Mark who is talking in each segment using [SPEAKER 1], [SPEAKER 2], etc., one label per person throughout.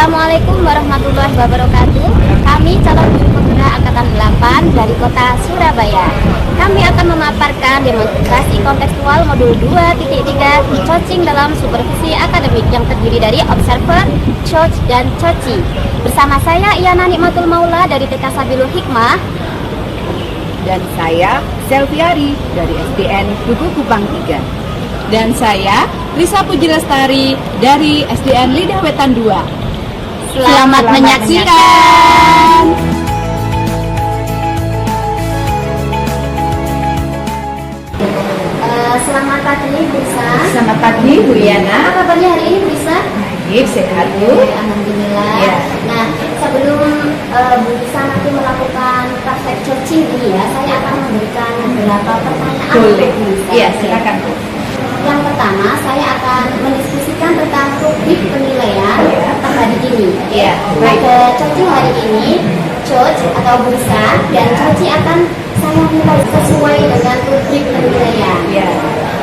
[SPEAKER 1] Assalamualaikum warahmatullahi wabarakatuh. Kami calon guru penggerak Angkatan 8 dari kota Surabaya. Kami akan memaparkan demonstrasi kontekstual modul 2.3 coaching dalam supervisi akademik yang terdiri dari observer, coach, dan coci. Bersama saya Iyana Nikmatul Maula dari TK Sabilul Hikmah.
[SPEAKER 2] Dan saya Selviari dari SDN Duku Kupang 3.
[SPEAKER 3] Dan saya Risa Puji Lestari dari SDN Lidah Wetan 2.
[SPEAKER 1] Selamat menyaksikan. Selamat pagi Bu Risa.
[SPEAKER 2] Selamat pagi Bu Iyana.
[SPEAKER 1] Apa kabarnya hari ini Bu Risa?
[SPEAKER 2] Baik, sehat Bu.
[SPEAKER 1] Alhamdulillah.
[SPEAKER 2] Ya.
[SPEAKER 1] Nah, sebelum Bu Risa nanti melakukan praktek coaching ini ya, saya akan memberikan beberapa pertanyaan.
[SPEAKER 2] Boleh.
[SPEAKER 1] Bu Risa.
[SPEAKER 2] Iya, silakan Bu.
[SPEAKER 1] Yang pertama, saya akan mendiskusikan tentang rubrik penilaian pada hari ini.
[SPEAKER 2] Iya, baik.
[SPEAKER 1] Pada coaching hari ini, coach atau Bu Risa dan coach akan saya minta sesuai dengan rubrik penilaian.
[SPEAKER 2] Iya.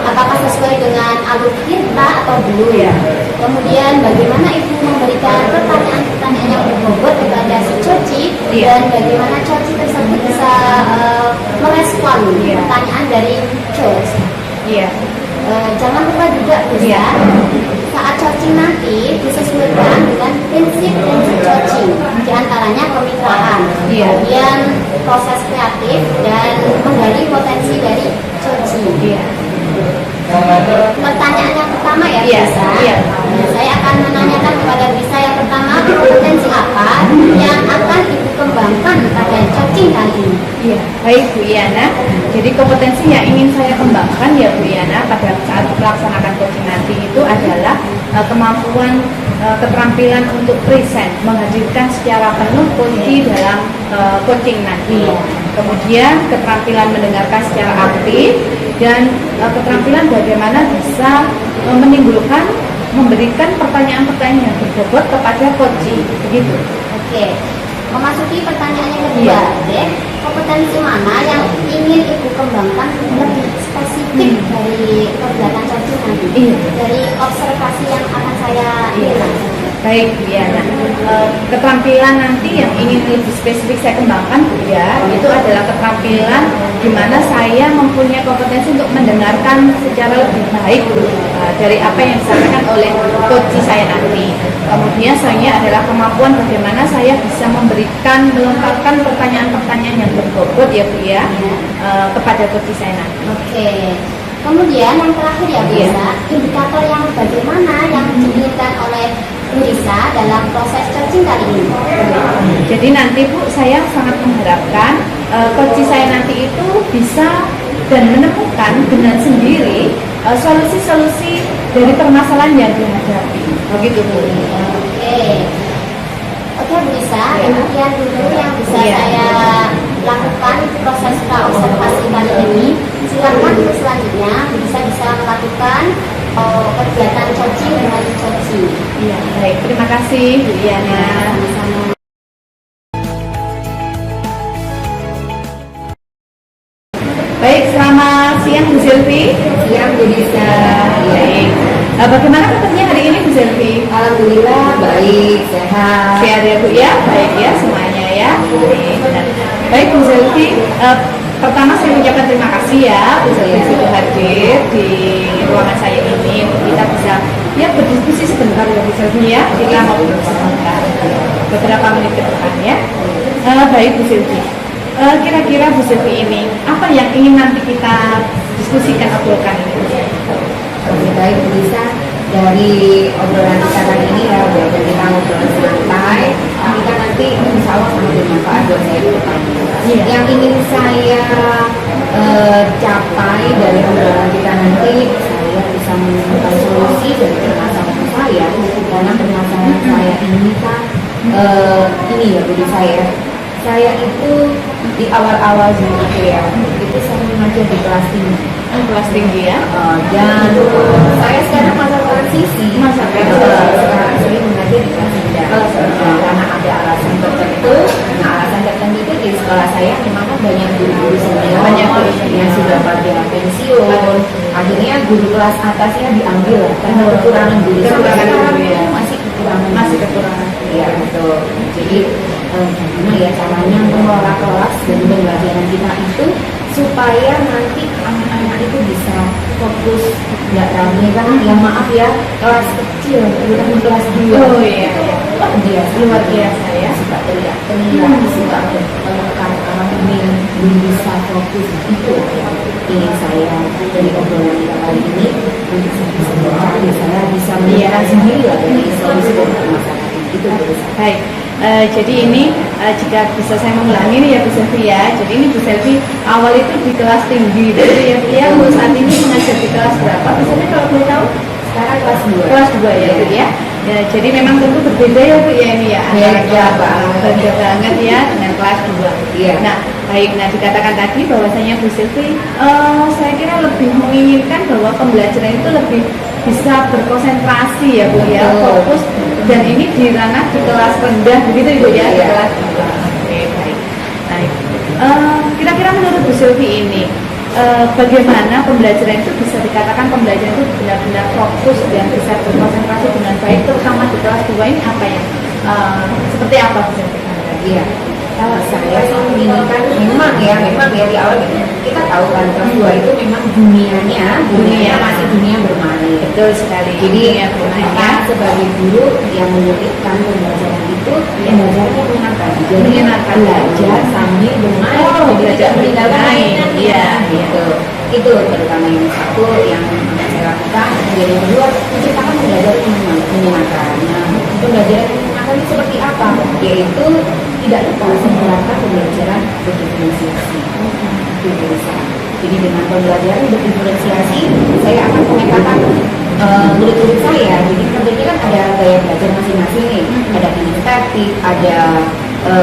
[SPEAKER 1] Apakah sesuai dengan alur kita atau belum?
[SPEAKER 2] Iya.
[SPEAKER 1] Kemudian bagaimana Ibu memberikan pertanyaan-pertanyaan yang berbobot kepada si coci,
[SPEAKER 2] Iya.
[SPEAKER 1] dan bagaimana coci tersebut bisa merespon
[SPEAKER 2] Iya.
[SPEAKER 1] pertanyaan dari coach.
[SPEAKER 2] Iya.
[SPEAKER 1] Jangan lupa juga Bu Risa,
[SPEAKER 2] Iya.
[SPEAKER 1] saat coaching nanti disesuaikan dengan prinsip-prinsip coaching, diantaranya kemitraan,
[SPEAKER 2] Iya.
[SPEAKER 1] kemudian proses kreatif dan menggali potensi dari coaching.
[SPEAKER 2] Iya.
[SPEAKER 1] Pertanyaan yang pertama ya Bu
[SPEAKER 2] Iya.
[SPEAKER 1] Risa.
[SPEAKER 2] Iya.
[SPEAKER 1] Nah, saya akan menanyakan kepada Bu Risa yang pertama, potensi apa yang akan Ibu kembangkan pada coaching kali ini?
[SPEAKER 2] Iya, baik Bu Iyana. Jadi kompetensi yang ingin saya kembangkan ya Bu Iyana pada saat melaksanakan coaching nanti itu adalah kemampuan keterampilan untuk present, menghadirkan secara penuh kunci dalam coaching nanti. Kemudian keterampilan mendengarkan secara aktif dan keterampilan bagaimana bisa memberikan pertanyaan-pertanyaan yang berbobot kepada coaching, begitu.
[SPEAKER 1] Oke, memasuki pertanyaan yang kedua,
[SPEAKER 2] Iya.
[SPEAKER 1] Dek. Kompetensi mana yang ingin Ibu kembangkan lebih spesifik dari kegiatan coaching nanti?
[SPEAKER 2] Iya.
[SPEAKER 1] Dari observasi yang akan saya lihat.
[SPEAKER 2] Baik Bu Yana, keterampilan nanti yang ingin lebih spesifik saya kembangkan Bu ya, itu adalah keterampilan di mana saya mempunyai kompetensi untuk mendengarkan secara lebih baik dari apa yang disampaikan oleh coach saya nanti. Kemudian selanjutnya adalah kemampuan bagaimana saya bisa melontarkan pertanyaan-pertanyaan yang berbobot ya Bu ya, kepada coach saya nanti.
[SPEAKER 1] Oke. Kemudian yang terakhir ya Bu
[SPEAKER 2] Iya.
[SPEAKER 1] Risa, indikator yang bagaimana yang diinginkan oleh Bu Risa dalam proses coaching kali ini?
[SPEAKER 2] Jadi nanti Bu, saya sangat mengharapkan coach saya nanti itu bisa dan menemukan dengan sendiri solusi-solusi dari permasalahan yang dihadapi. Begitu Bu.
[SPEAKER 1] Oke Bu Risa,
[SPEAKER 2] Iya.
[SPEAKER 1] demikian dulu yang bisa
[SPEAKER 2] Iya.
[SPEAKER 1] saya lakukan proses observasi kali ini. Silakan untuk selanjutnya Bu Risa bisa melakukan kegiatan coaching dengan coaching.
[SPEAKER 2] Iya, baik. Terima kasih Bu Iyana.
[SPEAKER 1] Sama-sama.
[SPEAKER 2] Baik, selamat siang Bu Selvi.
[SPEAKER 1] Siang Bu Risa.
[SPEAKER 2] Baik. Bagaimana kabarnya hari ini Bu Selvi?
[SPEAKER 1] Alhamdulillah baik, sehat.
[SPEAKER 2] Sehat ya Bu ya? Baik ya semuanya ya. Baik Bu Selvi, pertama saya mengucapkan terima kasih ya Bu Selvi sudah hadir di ruangan saya ini untuk kita bisa ya berdiskusi sebentar ya Bu Selvi ya. Kita mau sebentar beberapa menit ke depan ya. Baik Bu Selvi, kira-kira Bu Selvi ini apa yang ingin nanti kita diskusikan obrolkan ini?
[SPEAKER 4] Lebih baik bisa dari obrolan kita kali ini ya, biar kita ngobrol santai, tapi kan nanti insya Allah sangat bermanfaat buat saya ke depan.
[SPEAKER 2] Iya.
[SPEAKER 4] Yang ingin saya capai dari obrolan kita nanti, saya bisa menemukan solusi dari permasalahan saya, karena permasalahan saya ini kan ini ya bagi saya itu di awal-awal gitu ya, itu saya mengajar di kelas tinggi.
[SPEAKER 2] Kelas tinggi ya.
[SPEAKER 4] Dan saya sekarang masa transisi, sekarang sering mengajar di kelas rendah karena ada alasan tertentu. Nah, alasan tertentu itu di sekolah saya memang kan banyak guru-guru senior,
[SPEAKER 2] Banyak guru
[SPEAKER 4] yang sudah pada pensiun. Akhirnya guru kelas atasnya diambil karena kekurangan guru. Sampai
[SPEAKER 2] Kekurangan
[SPEAKER 4] sekarang
[SPEAKER 2] guru, ya.
[SPEAKER 4] masih kekurangan.
[SPEAKER 2] Masih kekurangan.
[SPEAKER 4] Ya betul. Jadi gimana ya caranya mengelola kelas dan pembelajaran kita itu supaya nanti anak-anak itu bisa fokus, nggak rame kan? Ya maaf ya, kelas kecil, bukan kelas 2.
[SPEAKER 2] Oh iya,
[SPEAKER 4] Luar biasa ya. Suka teriak-teriak, suka menekan anak ini belum bisa fokus. Itu yang ingin saya dari obrolan kita kali ini, nanti saya bisa melihat sendiri lah dari solusi dari masalah itu.
[SPEAKER 2] Baik, jadi ini jika bisa saya mengulangi nih ya Bu Selvi ya. Jadi ini Bu Selvi awal itu di kelas tinggi, gitu ya Bu ya. Bu saat ini mengajar di kelas berapa? Misalnya kalau boleh tahu?
[SPEAKER 4] Sekarang kelas 2.
[SPEAKER 2] Kelas 2 ya Bu ya. Ya, jadi memang tentu berbeda ya Bu ya ini ya. Beda banget ya dengan kelas 2.
[SPEAKER 4] Iya.
[SPEAKER 2] Nah, baik. Nah, dikatakan tadi bahwasanya Bu Selvi, saya kira lebih menginginkan bahwa pembelajaran itu lebih bisa berkonsentrasi ya Bu ya, fokus, dan ini di ranah di kelas rendah begitu Ibu ya, di kelas 2. Oke, baik. Baik. Kira-kira menurut Bu Selvi ini bagaimana pembelajaran itu bisa dikatakan pembelajaran itu benar-benar fokus dan bisa berkonsentrasi dengan baik, terutama di kelas 2 ini apa yang seperti apa Bu Selvi?
[SPEAKER 4] Iya. Kalau saya sih menginginkan memang ya di awal kita tahu kan kelas 2 itu memang dunia masih dunia bermain.
[SPEAKER 2] Betul sekali.
[SPEAKER 4] Jadi
[SPEAKER 2] dunia bermain
[SPEAKER 4] kita sebagai guru yang menyulitkan pembelajaran itu pembelajarannya menyenangkan. Jadi belajar sambil bermain.
[SPEAKER 2] Oh, belajar
[SPEAKER 4] meninggalkan mainan.
[SPEAKER 2] Iya,
[SPEAKER 4] gitu. Itu terutama yang satu yang saya lakukan. Kemudian yang kedua menciptakan pembelajaran yang menyenangkan. Nah, pembelajaran yang menyenangkan itu seperti apa? Yaitu tidak lupa menerapkan pembelajaran berdiferensiasi. Itu bisa. Jadi dengan pembelajaran berdiferensiasi, saya akan memetakan murid-murid saya. Jadi tentunya kan ada gaya belajar masing-masing nih. Ada kinestetik, ada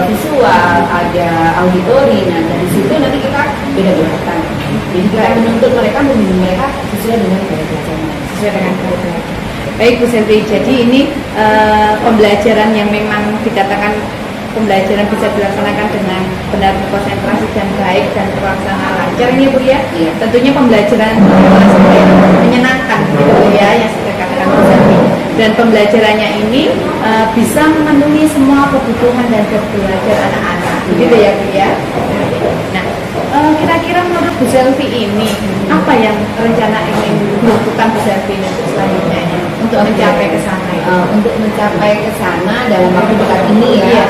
[SPEAKER 4] visual, ada auditori. Nah dari situ nanti kita beda-bedakan. Jadi kita menuntut mereka, membimbing mereka sesuai dengan gaya belajarnya, sesuai dengan gaya belajar.
[SPEAKER 2] Baik Bu Selvi, jadi ini pembelajaran yang memang dikatakan pembelajaran bisa dilaksanakan dengan benar konsentrasi dan baik dan terlaksana lancar ini Bu ya.
[SPEAKER 4] Iya.
[SPEAKER 2] Tentunya pembelajaran yang menyenangkan gitu ya, yang saya katakan Bu Selvi. Dan pembelajarannya ini bisa memenuhi semua kebutuhan dan belajar anak-anak, begitu ya Bu ya. Nah, kira-kira menurut Bu Selvi ini apa yang rencana ingin dilakukan Bu Selvi untuk selanjutnya ini, untuk mencapai ke sana?
[SPEAKER 4] Untuk mencapai ke sana dalam waktu dekat ini ya.
[SPEAKER 2] Iya.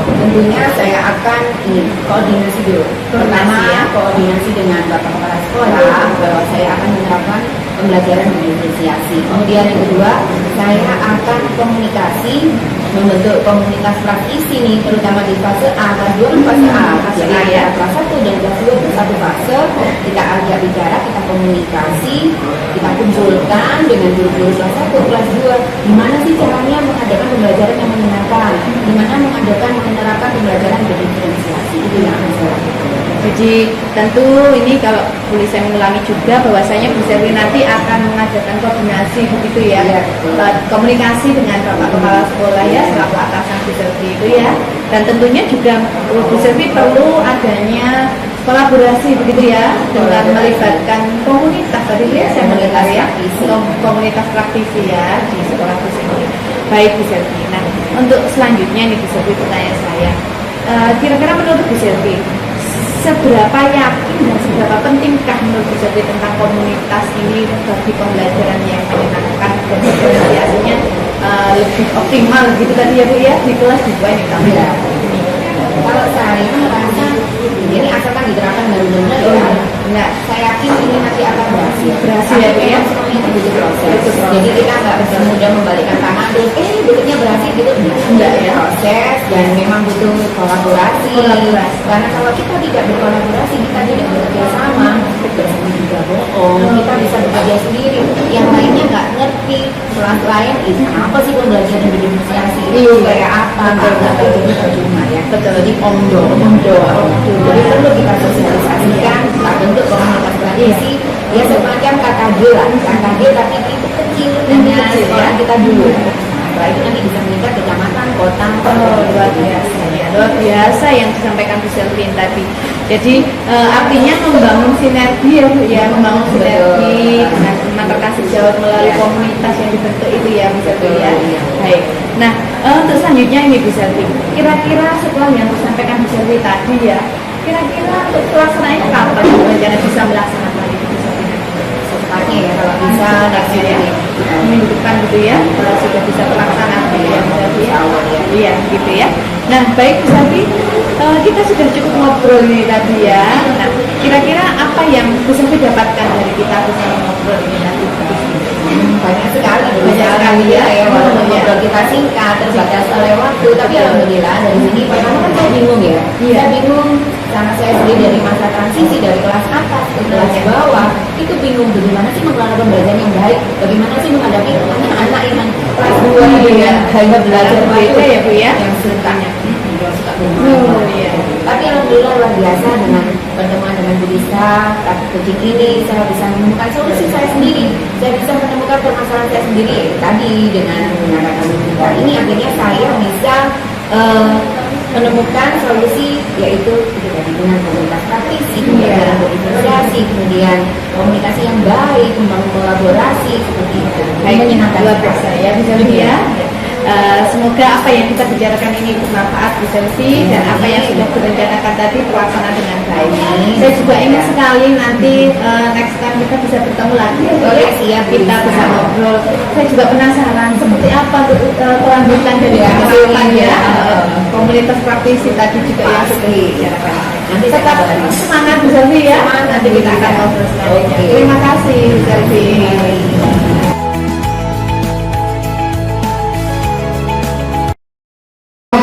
[SPEAKER 4] Tentunya saya akan koordinasi dulu. Pertama koordinasi dengan Bapak Kepala Sekolah bahwa saya akan menerapkan pembelajaran berdiferensiasi. Kemudian yang kedua, saya akan komunikasi, membentuk komunitas praktisi nih, terutama di fase A, kelas 2 dan fase A. Fase A ya, kelas 1 dan kelas 2 itu satu fase. Kita ajak bicara, kita komunikasi, kita kumpulkan dengan guru-guru kelas 1, kelas 2. Gimana sih caranya mengadakan pembelajaran yang menyenangkan? Gimana menerapkan pembelajaran berdiferensiasi? Itu yang akan saya lakukan.
[SPEAKER 2] Jadi tentu ini kalau boleh saya mengulangi juga bahwasanya Bu Selvi nanti akan mengadakan koordinasi begitu ya, komunikasi dengan Bapak Kepala Sekolah ya selaku atasan Bu Selvi itu ya, dan tentunya juga Bu Selvi perlu adanya kolaborasi begitu ya dengan melibatkan komunitas tadi ya, saya mendengar ya, komunitas praktisi ya di sekolah Bu Selvi. Baik Bu Selvi. Nah untuk selanjutnya nih Bu Selvi, pertanyaan saya, kira-kira menurut Bu Selvi seberapa yakin dan seberapa pentingkah menurut Bu Selvi tentang komunitas ini bagi pembelajaran yang menyenangkan dan diferensiasinya lebih optimal gitu tadi ya Bu ya di kelas 2 ini kami ya.
[SPEAKER 4] Kalau saya merasa ini asalkan diterapkan benar-benar ya. Nah, saya yakin ini nanti akan berhasil.
[SPEAKER 2] Ya Bu ya.
[SPEAKER 4] Semuanya itu butuh proses. Jadi kita nggak bisa mudah membalikkan tangan terus berikutnya berhasil gitu. Enggak ya. Proses dan memang butuh kolaborasi. Karena kalau kita tidak berkolaborasi, kita tidak bekerja sama, bersama juga bohong. Kita bisa bekerja sendiri. Yang lainnya nggak ngerti. Kelas lain itu apa sih pembelajaran berdiferensiasi? Itu kayak apa? Nggak jadi percuma ya. Jadi omdo. Jadi perlu kita sosialisasikan, kita bentuk komunitas praktisi, ya semacam KKD lah, KKD tapi itu kecil, hanya sekolah kita dulu. Setelah itu nanti bisa meningkat kecamatan, kota.
[SPEAKER 2] Luar biasa ya, luar biasa yang disampaikan Bu Selvi tadi. Jadi artinya membangun sinergi ya Bu ya, membangun sinergi dengan teman rekan sejawat melalui komunitas yang dibentuk itu ya Bu Selvi ya. Baik. Nah, untuk selanjutnya ini Bu Selvi. Kira-kira setelah yang disampaikan Bu Selvi tadi ya, kira-kira untuk pelaksanaannya kapan rencana bisa melaksanakan itu Bu Selvi?
[SPEAKER 4] Secepatnya ya kalau bisa next
[SPEAKER 2] ya,
[SPEAKER 4] year.
[SPEAKER 2] minggu depan gitu ya, sudah bisa terlaksana gitu ya Bu Selvi ya. Iya, gitu ya. Nah, baik Bu Selvi, kita sudah cukup ngobrol ini tadi ya. Nah, kira-kira apa yang Bu Selvi dapatkan dari kita bersama ngobrol ini tadi?
[SPEAKER 4] Banyak sekali
[SPEAKER 2] Banyak sekali ya.
[SPEAKER 4] walaupun
[SPEAKER 2] Iya.
[SPEAKER 4] ngobrol kita singkat terbatas oleh waktu, tapi alhamdulillah dari sini pertama kan saya bingung ya.
[SPEAKER 2] Iya.
[SPEAKER 4] Saya bingung karena saya sendiri dari masa transisi dari kelas atas ke kelas bawah itu bingung bagaimana sih mengelola pembelajaran yang baik, bagaimana sih menghadapi anak-anak yang kelas 2 dengan hanya belajar
[SPEAKER 2] Berbeda ya, Bu, ya?
[SPEAKER 4] yang suka suka
[SPEAKER 2] Oh, iya.
[SPEAKER 4] tapi alhamdulillah luar biasa dengan pertemuan dengan Bu Lisa, coaching ini saya bisa menemukan solusi saya sendiri. Saya bisa menemukan permasalahan saya sendiri tadi dengan menggunakan kita ini akhirnya saya bisa menemukan solusi yaitu tadi dengan komunitas praktisi, kemudian berinvestasi, kemudian komunikasi yang baik, membangun kolaborasi seperti itu. Menyenangkan
[SPEAKER 2] Luar biasa ya Bu Selvi ya. Semoga apa yang kita bicarakan ini bermanfaat Bu Selvi dan apa yang sudah direncanakan tadi terlaksana dengan baik. Saya juga ingin sekali nanti next time kita bisa bertemu lagi.
[SPEAKER 4] Boleh, siap,
[SPEAKER 2] Kita
[SPEAKER 4] bisa.
[SPEAKER 2] bisa ngobrol. Saya juga penasaran seperti apa kelanjutan dari kegiatan ya. Komunitas praktisi tadi juga yang sudah dibicarakan.
[SPEAKER 4] Nanti saya
[SPEAKER 2] Tetap
[SPEAKER 4] kabarin.
[SPEAKER 2] semangat Bu Selvi ya.
[SPEAKER 4] Semangat,
[SPEAKER 2] Nanti kita akan ngobrol selanjutnya.
[SPEAKER 4] Oke.
[SPEAKER 2] Terima kasih Bu Selvi.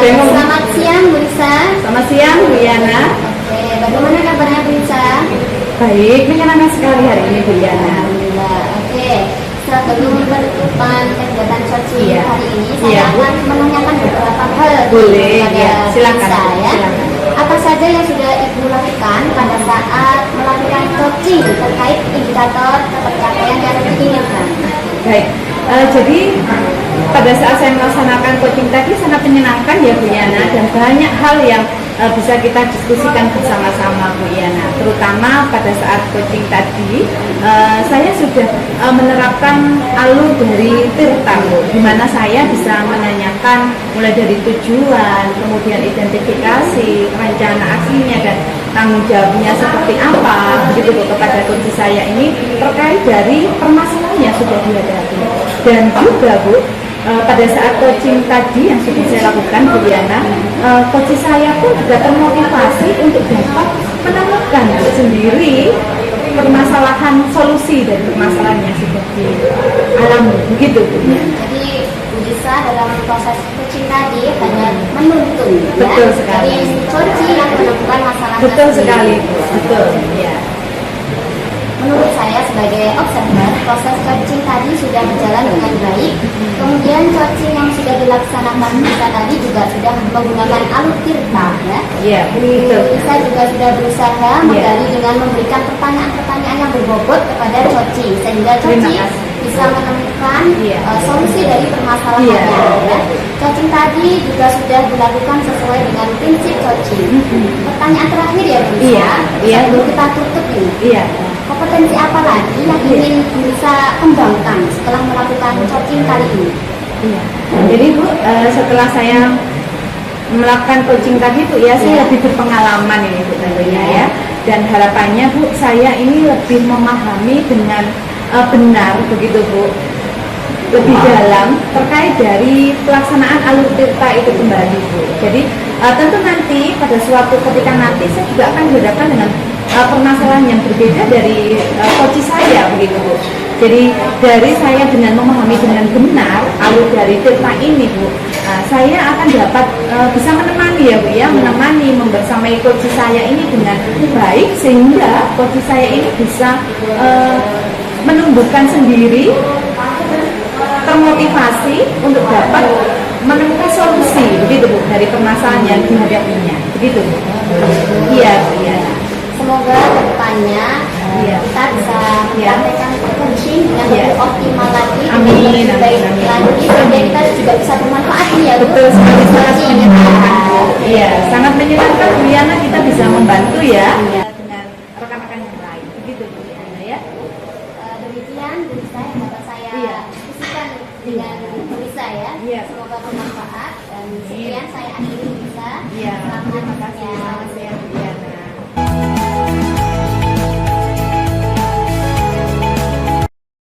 [SPEAKER 1] Selamat siang Bu Lisa.
[SPEAKER 2] Selamat siang Bu Yana.
[SPEAKER 1] Oke, bagaimana kabarnya Bu Lisa?
[SPEAKER 2] Baik, menyenangkan sekali hari ini Bu Yana.
[SPEAKER 1] Alhamdulillah. Oke, sebelum penutupan kegiatan coaching
[SPEAKER 2] Iya.
[SPEAKER 1] hari ini,
[SPEAKER 2] Iya,
[SPEAKER 1] saya
[SPEAKER 2] Bu.
[SPEAKER 1] akan menanyakan beberapa hal
[SPEAKER 2] Boleh,
[SPEAKER 1] kepada
[SPEAKER 2] ya.
[SPEAKER 1] Bu
[SPEAKER 2] Silakan,
[SPEAKER 1] Lisa, ya.
[SPEAKER 2] silakan.
[SPEAKER 1] Apa saja yang sudah Ibu lakukan pada saat melakukan coaching terkait indikator pencapaian yang diinginkan?
[SPEAKER 2] Baik, jadi pada saat saya melaksanakan coaching tadi sangat menyenangkan ya Bu Yana, dan banyak hal yang bisa kita diskusikan bersama-sama Bu Yana. Terutama pada saat coaching tadi saya sudah menerapkan alur dari Tirta Bu, di mana saya bisa menanyakan mulai dari tujuan, kemudian identifikasi, rencana aksinya, dan tanggung jawabnya seperti apa begitu Bu kepada coach saya ini terkait dari permasalahan yang sudah dihadapi. Dan juga Bu, pada saat coaching tadi yang sudah saya lakukan Bu Yana, coach saya pun juga termotivasi untuk dapat menemukan sendiri permasalahan solusi dari permasalahan yang sudah dialami begitu Bu.
[SPEAKER 1] Jadi Bu Lisa dalam proses coaching tadi hanya menuntun,
[SPEAKER 2] Betul
[SPEAKER 1] ya,
[SPEAKER 2] sekali.
[SPEAKER 1] dari coach yang menemukan masalahnya
[SPEAKER 2] Betul
[SPEAKER 1] sendiri.
[SPEAKER 2] sekali Bu, betul ya.
[SPEAKER 1] Menurut saya sebagai observer, proses coaching tadi sudah berjalan dengan baik. Kemudian coaching yang sudah dilaksanakan Lisa tadi juga sudah menggunakan alur Tirta, ya.
[SPEAKER 2] Iya, betul.
[SPEAKER 1] Lisa juga sudah berusaha menggali dengan memberikan pertanyaan-pertanyaan yang berbobot kepada coaching sehingga
[SPEAKER 2] Terima
[SPEAKER 1] coaching
[SPEAKER 2] kasih.
[SPEAKER 1] bisa menemukan
[SPEAKER 2] Iya.
[SPEAKER 1] solusi dari permasalahannya.
[SPEAKER 2] Iya.
[SPEAKER 1] Ya. Coaching tadi juga sudah dilakukan sesuai dengan prinsip coaching. Pertanyaan terakhir ya Bu Lisa,
[SPEAKER 2] Iya, iya.
[SPEAKER 1] sebelum kita tutup ini.
[SPEAKER 2] Iya.
[SPEAKER 1] Kompetensi apa lagi yang ingin bisa kembangkan setelah melakukan coaching kali ini?
[SPEAKER 2] Iya. Jadi Bu, setelah saya melakukan coaching tadi Bu ya, saya
[SPEAKER 1] Ya.
[SPEAKER 2] lebih berpengalaman ini Bu tentunya ya. Dan harapannya Bu, saya ini lebih memahami dengan benar begitu Bu, lebih dalam terkait dari pelaksanaan alur Tirta itu kembali Bu. Jadi tentu nanti pada suatu ketika nanti saya juga akan dihadapkan dengan permasalahan yang berbeda dari coach saya begitu Bu. Jadi dari saya dengan memahami dengan benar alur dari Tirta ini Bu, saya akan dapat bisa menemani ya Bu ya, menemani membersamai coach saya ini dengan baik sehingga coach saya ini bisa menumbuhkan sendiri, termotivasi untuk dapat menemukan solusi begitu Bu dari permasalahan yang dihadapinya begitu Bu. Iya Bu ya.
[SPEAKER 1] Semoga kedepannya
[SPEAKER 2] Iya.
[SPEAKER 1] kita bisa
[SPEAKER 2] Iya.
[SPEAKER 1] mempraktekkan coaching dengan
[SPEAKER 2] Iya.
[SPEAKER 1] lebih optimal lagi,
[SPEAKER 2] Amin,
[SPEAKER 1] dengan lebih baik
[SPEAKER 2] amin, amin.
[SPEAKER 1] lagi, sehingga kita juga bisa bermanfaat nih ya Bu.
[SPEAKER 2] Betul sekali, sangat
[SPEAKER 1] Coaching.
[SPEAKER 2] menyenangkan Bu. Iya, sangat menyenangkan Bu Yana, kita bisa membantu ya
[SPEAKER 1] Iya.
[SPEAKER 2] dengan rekan-rekan yang lain begitu Bu Yana ya.
[SPEAKER 1] Demikian Bu Lisa yang dapat saya
[SPEAKER 2] Iya.
[SPEAKER 1] diskusikan dengan Bu Lisa ya.
[SPEAKER 2] Iya
[SPEAKER 1] Semoga bermanfaat dan sekian saya akhiri bisa.
[SPEAKER 2] Iya,
[SPEAKER 1] Selamat
[SPEAKER 2] terima kasih.
[SPEAKER 1] ya.